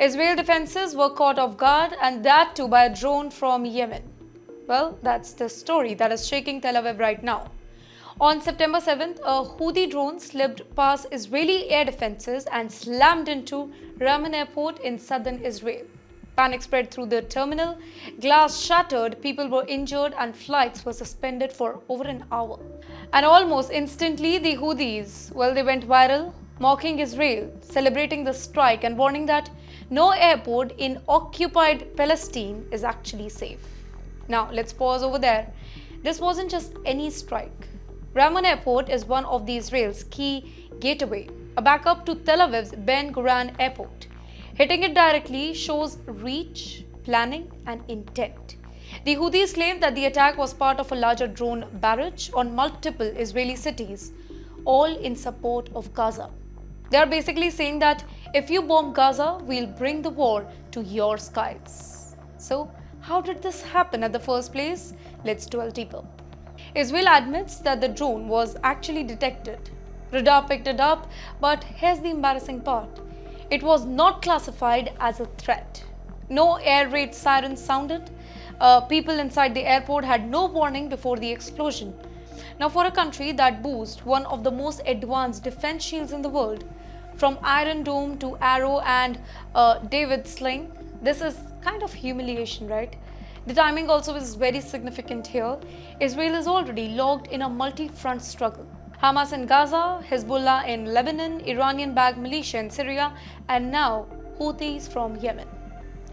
Israel defenses were caught off guard, and that too by a drone from Yemen. Well, that's the story that is shaking Tel Aviv right now. On September 7th, a Houthi drone slipped past Israeli air defenses and slammed into Ramon Airport in southern Israel. Panic spread through the terminal, glass shattered, people were injured, and flights were suspended for over an hour. And almost instantly, the Houthis, well, they went viral, mocking Israel, celebrating the strike, and warning that no airport in occupied Palestine is actually safe. Now, let's pause over there. This wasn't just any strike. Ramon Airport is one of the Israel's key gateway, a backup to Tel Aviv's Ben Gurion Airport. Hitting it directly shows reach, planning, and intent. The Houthis claim that the attack was part of a larger drone barrage on multiple Israeli cities, all in support of Gaza. They are basically saying that if you bomb Gaza, we'll bring the war to your skies. So, how did this happen at the first place? Let's delve deeper. Israel admits that the drone was actually detected. Radar picked it up, but here's the embarrassing part. It was not classified as a threat. No air raid sirens sounded. People inside the airport had no warning before the explosion. Now, for a country that boasts one of the most advanced defense shields in the world, from Iron Dome to Arrow and David Sling, this is kind of humiliation, right? The timing also is very significant here. Israel is already locked in a multi-front struggle. Hamas in Gaza, Hezbollah in Lebanon, Iranian-backed militia in Syria, and now Houthis from Yemen.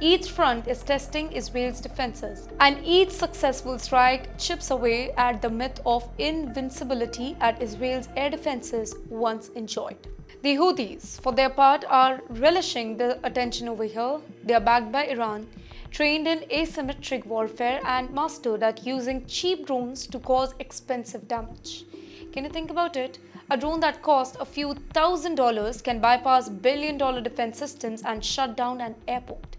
Each front is testing Israel's defenses, and each successful strike chips away at the myth of invincibility that Israel's air defenses once enjoyed. The Houthis, for their part, are relishing the attention over here. They are backed by Iran, trained in asymmetric warfare, and mastered at using cheap drones to cause expensive damage. Can you think about it? A drone that costs a few $1,000s can bypass billion-dollar defense systems and shut down an airport.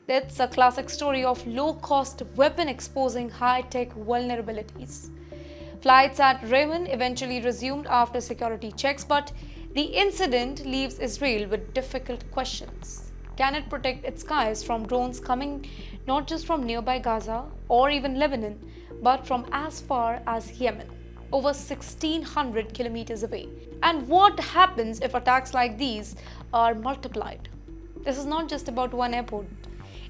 That's a classic story of low-cost weapon exposing high-tech vulnerabilities. Flights at Yemen eventually resumed after security checks, but the incident leaves Israel with difficult questions. Can it protect its skies from drones coming not just from nearby Gaza or even Lebanon, but from as far as Yemen, over 1,600 kilometers away? And what happens if attacks like these are multiplied? This is not just about one airport.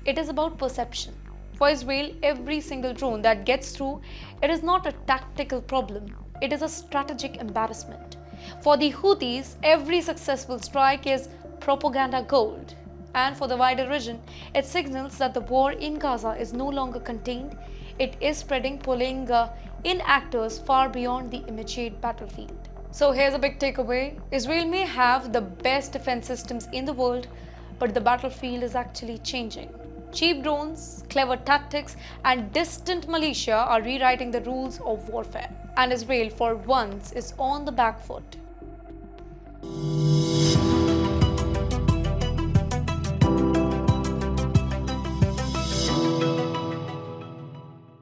It is about perception. For Israel, every single drone that gets through, it is not a tactical problem. It is a strategic embarrassment. For the Houthis, every successful strike is propaganda gold. And for the wider region, it signals that the war in Gaza is no longer contained. It is spreading, pulling in actors far beyond the immediate battlefield. So here's a big takeaway. Israel may have the best defense systems in the world, but the battlefield is actually changing. Cheap drones, clever tactics, and distant militia are rewriting the rules of warfare. And Israel, for once, is on the back foot.